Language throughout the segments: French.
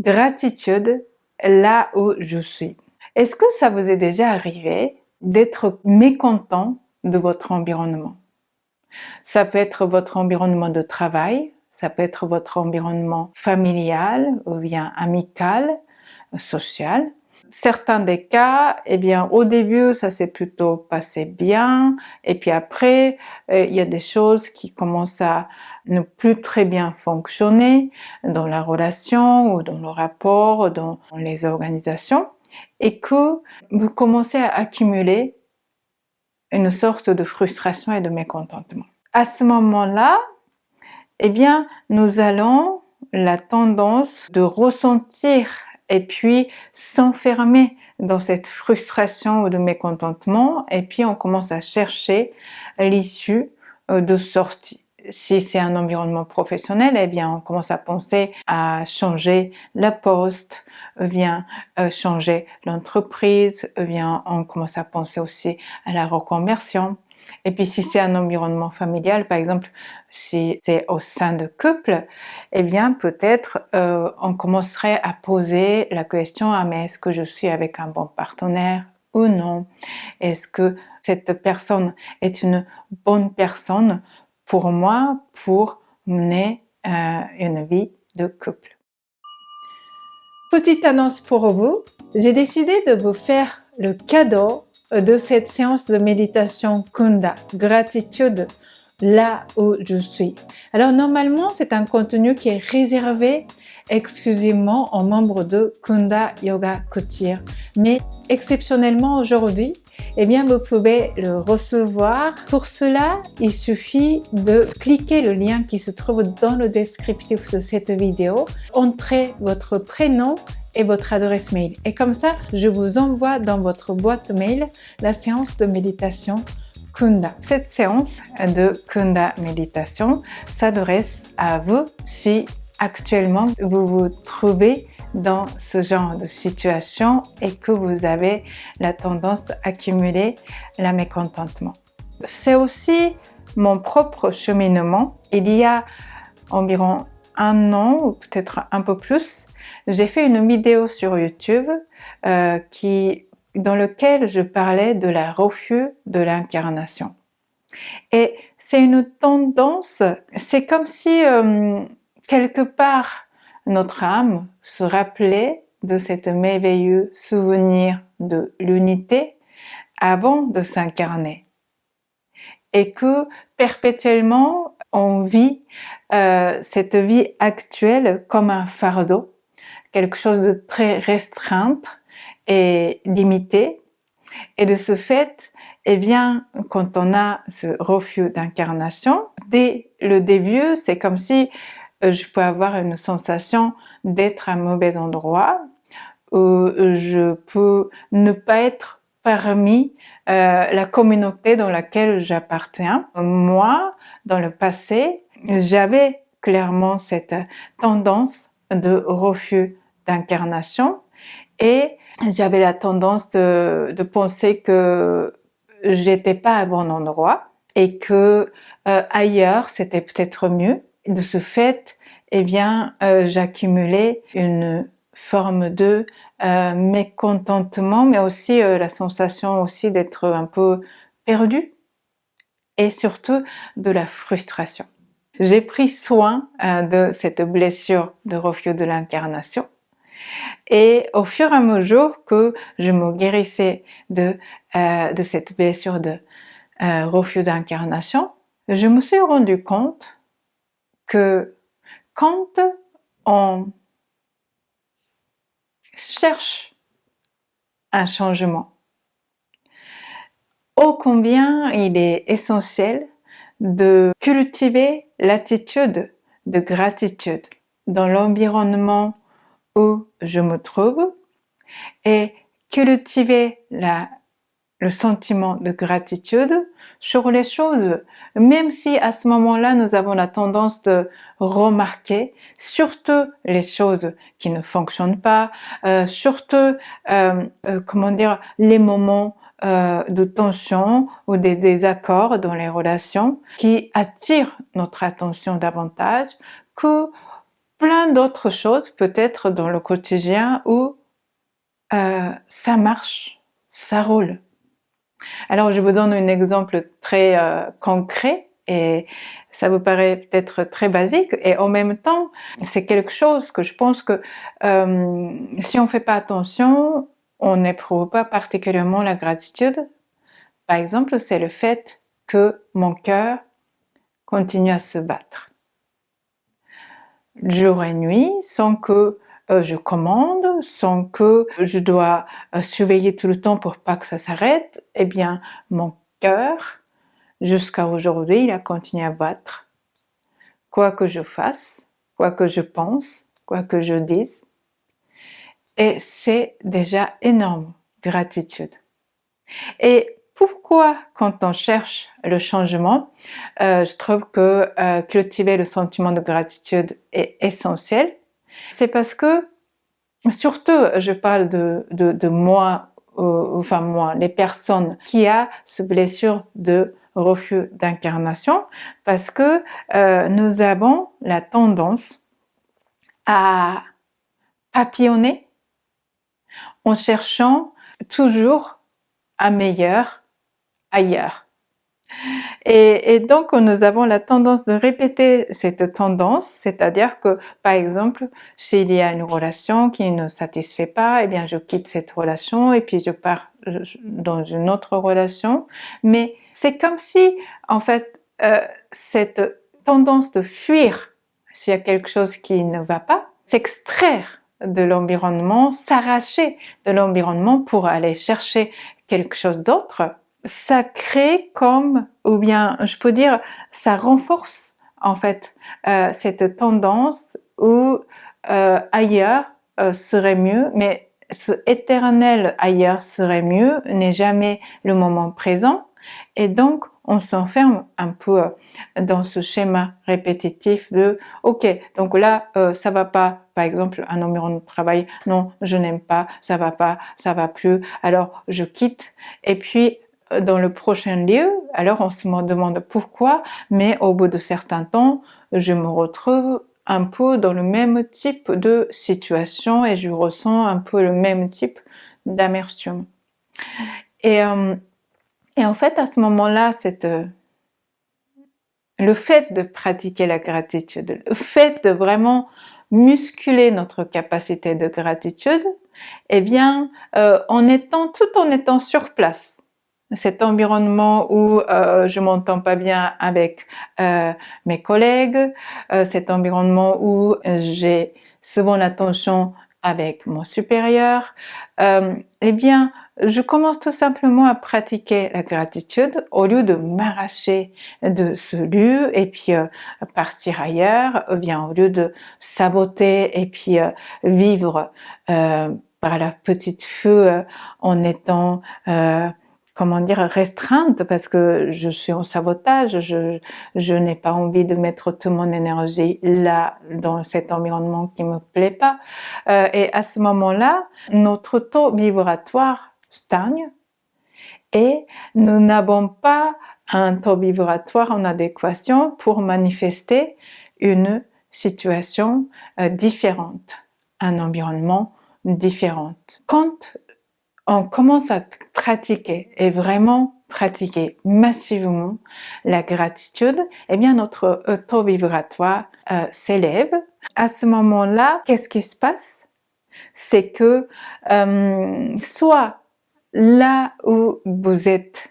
Gratitude là où je suis. Est-ce que ça vous est déjà arrivé d'être mécontent de votre environnement? Ça peut être votre environnement de travail, ça peut être votre environnement familial ou bien amical, social. Certains des cas, eh bien, au début, ça s'est plutôt passé bien, et puis après, il y a des choses qui commencent à ne plus très bien fonctionner dans la relation ou dans le rapport, dans les organisations, et que vous commencez à accumuler une sorte de frustration et de mécontentement. À ce moment-là, eh bien, nous allons la tendance de ressentir et puis s'enfermer dans cette frustration ou de mécontentement, et puis on commence à chercher l'issue de sortie. Si c'est un environnement professionnel, eh bien on commence à penser à changer la poste, ou bien changer l'entreprise, ou bien on commence à penser aussi à la reconversion. Et puis si c'est un environnement familial, par exemple, si c'est au sein de couple, eh bien peut-être on commencerait à poser la question: ah mais est-ce que je suis avec un bon partenaire ou non? Est-ce que cette personne est une bonne personne pour moi pour mener une vie de couple? Petite annonce pour vous, j'ai décidé de vous faire le cadeau de cette séance de méditation Kunda, gratitude là où je suis. Alors normalement, c'est un contenu qui est réservé exclusivement aux membres de Kunda Yoga Couture. Mais exceptionnellement aujourd'hui, eh bien vous pouvez le recevoir. Pour cela, il suffit de cliquer le lien qui se trouve dans le descriptif de cette vidéo, entrez votre prénom et votre adresse mail. Et comme ça, je vous envoie dans votre boîte mail la séance de méditation Kunda. Cette séance de Kunda méditation s'adresse à vous si actuellement vous vous trouvez dans ce genre de situation et que vous avez la tendance à accumuler le mécontentement. C'est aussi mon propre cheminement. Il y a environ 1 an ou peut-être un peu plus, j'ai fait une vidéo sur YouTube dans lequel je parlais de la refus de l'incarnation. Et c'est une tendance, c'est comme si quelque part notre âme se rappelait de cet merveilleux souvenir de l'unité avant de s'incarner. Et que perpétuellement on vit cette vie actuelle comme un fardeau, quelque chose de très restreinte et limité. Et de ce fait, eh bien, quand on a ce refus d'incarnation, dès le début, c'est comme si je peux avoir une sensation d'être à un mauvais endroit, ou je peux ne pas être parmi la communauté dans laquelle j'appartiens. Moi, dans le passé, j'avais clairement cette tendance de refus d'incarnation et j'avais la tendance de penser que j'étais pas au bon endroit et que ailleurs c'était peut-être mieux. De ce fait, eh bien, j'accumulais une forme de mécontentement, mais aussi la sensation aussi d'être un peu perdue et surtout de la frustration. J'ai pris soin de cette blessure de refus de l'incarnation. Et au fur et à mesure que je me guérissais de cette blessure de refus d'incarnation, je me suis rendu compte que quand on cherche un changement, ô combien il est essentiel de cultiver l'attitude de gratitude dans l'environnement où je me trouve et cultiver le sentiment de gratitude sur les choses, même si à ce moment-là nous avons la tendance de remarquer surtout les choses qui ne fonctionnent pas, surtout comment dire, les moments de tension ou des désaccords dans les relations qui attirent notre attention davantage que plein d'autres choses peut-être dans le quotidien où ça marche, ça roule. Alors je vous donne un exemple très concret et ça vous paraît peut-être très basique et en même temps c'est quelque chose que je pense que si on ne fait pas attention, on n'éprouve pas particulièrement la gratitude. Par exemple, c'est le fait que mon cœur continue à se battre jour et nuit sans que je commande, sans que je dois surveiller tout le temps pour pas que ça s'arrête. Eh bien, mon cœur, jusqu'à aujourd'hui, il a continué à battre. Quoi que je fasse, quoi que je pense, quoi que je dise. Et c'est déjà énorme, gratitude. Et pourquoi quand on cherche le changement, je trouve que cultiver le sentiment de gratitude est essentiel? C'est parce que, surtout je parle de moi, enfin moi, les personnes qui a ce blessure de refus d'incarnation, parce que nous avons la tendance à papillonner en cherchant toujours un meilleur ailleurs. Et donc nous avons la tendance de répéter cette tendance, c'est-à-dire que par exemple, s'il y a une relation qui ne satisfait pas, eh bien je quitte cette relation et puis je pars dans une autre relation. Mais c'est comme si en fait cette tendance de fuir s'il y a quelque chose qui ne va pas, s'extraire de l'environnement, s'arracher de l'environnement pour aller chercher quelque chose d'autre, ça crée comme, ou bien je peux dire, ça renforce en fait cette tendance où ailleurs serait mieux, mais ce éternel ailleurs serait mieux n'est jamais le moment présent, et donc on s'enferme un peu dans ce schéma répétitif de ok, donc là ça va pas, par exemple un environnement de travail, non je n'aime pas, ça va pas, ça va plus, alors je quitte, et puis dans le prochain lieu, alors on se demande pourquoi, mais au bout de certains temps, je me retrouve un peu dans le même type de situation et je ressens un peu le même type d'amertume. Et en fait, à ce moment-là, le fait de pratiquer la gratitude, le fait de vraiment musculer notre capacité de gratitude, eh bien, tout en étant sur place, cet environnement où je m'entends pas bien avec mes collègues, cet environnement où j'ai souvent la tension avec mon supérieur, eh bien je commence tout simplement à pratiquer la gratitude au lieu de m'arracher de ce lieu et puis partir ailleurs, ou bien au lieu de saboter et puis vivre par la petite feu en étant comment dire, restreinte parce que je suis en sabotage, je n'ai pas envie de mettre toute mon énergie là, dans cet environnement qui me plaît pas. Et à ce moment-là, notre taux vibratoire stagne et nous n'avons pas un taux vibratoire en adéquation pour manifester une situation différente, un environnement différent. Quand on commence à pratiquer et vraiment pratiquer massivement la gratitude, eh bien notre taux vibratoire s'élève. À ce moment-là, qu'est-ce qui se passe? C'est que soit là où vous êtes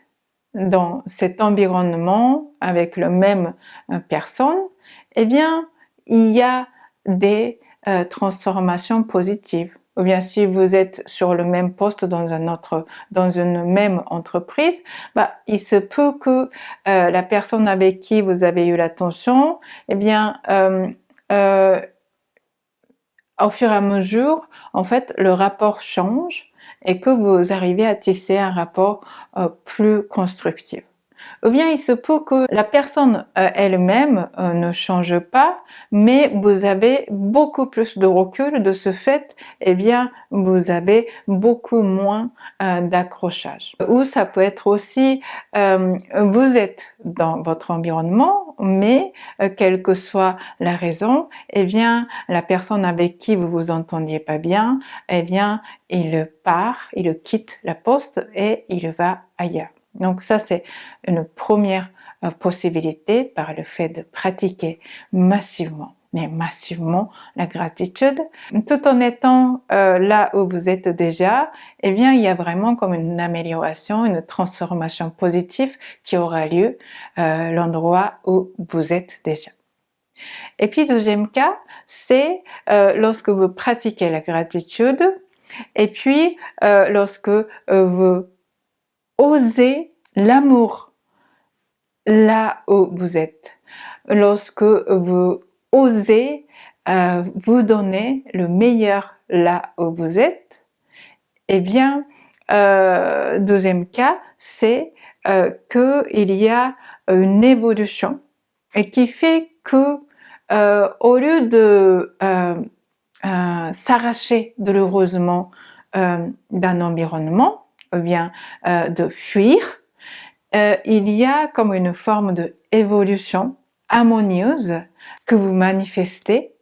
dans cet environnement avec le même personne, eh bien il y a des transformations positives. Ou bien si vous êtes sur le même poste dans une même entreprise, il se peut que la personne avec qui vous avez eu la tension, eh bien au fur et à mesure, en fait, le rapport change et que vous arrivez à tisser un rapport plus constructif. Ou bien il se peut que la personne elle-même ne change pas, mais vous avez beaucoup plus de recul, de ce fait, eh bien, vous avez beaucoup moins d'accrochage. Ou ça peut être aussi, vous êtes dans votre environnement, mais quelle que soit la raison, eh bien, la personne avec qui vous vous entendiez pas bien, eh bien, il part, il quitte la poste et il va ailleurs. Donc ça, c'est une première possibilité par le fait de pratiquer massivement, mais massivement la gratitude, tout en étant là où vous êtes déjà, eh bien il y a vraiment comme une amélioration, une transformation positive qui aura lieu l'endroit où vous êtes déjà. Et puis deuxième cas, c'est lorsque vous pratiquez la gratitude et puis lorsque vous osez l'amour là où vous êtes, lorsque vous osez vous donner le meilleur là où vous êtes, eh bien, deuxième cas, c'est qu'il y a une évolution et qui fait que au lieu de s'arracher douloureusement d'un environnement, ou bien de fuir, il y a comme une forme de évolution harmonieuse que vous manifestez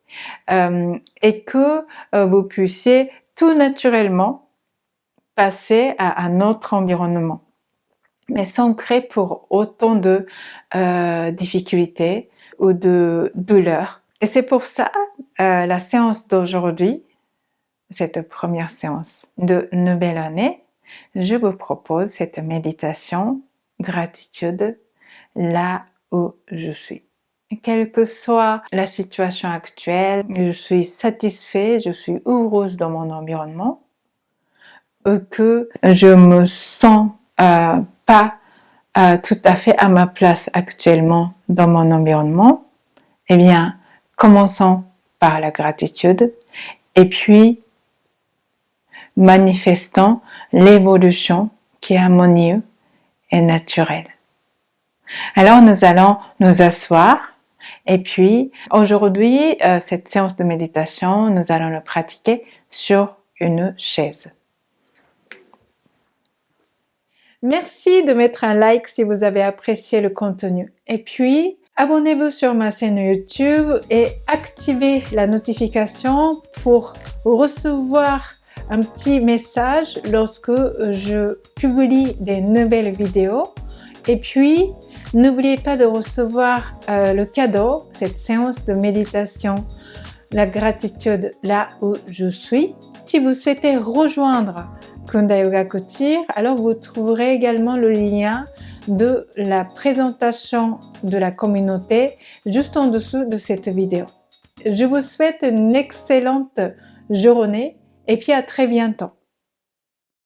et que vous puissiez tout naturellement passer à un autre environnement, mais sans créer pour autant de difficultés ou de douleur. Et c'est pour ça la séance d'aujourd'hui, cette première séance de nouvelle année, je vous propose cette méditation gratitude là où je suis. Quelle que soit la situation actuelle, je suis satisfait, je suis heureuse dans mon environnement, que je me sens pas tout à fait à ma place actuellement dans mon environnement, eh bien, commençons par la gratitude et puis manifestons l'évolution qui est harmonieuse et naturelle. Alors nous allons nous asseoir et puis aujourd'hui, cette séance de méditation, nous allons le pratiquer sur une chaise. Merci de mettre un like si vous avez apprécié le contenu. Et puis, abonnez-vous sur ma chaîne YouTube et activez la notification pour recevoir un petit message lorsque je publie des nouvelles vidéos. Et puis, n'oubliez pas de recevoir le cadeau, cette séance de méditation, la gratitude là où je suis. Si vous souhaitez rejoindre Kunda Yoga Couture, alors vous trouverez également le lien de la présentation de la communauté juste en dessous de cette vidéo. Je vous souhaite une excellente journée et puis à très bientôt.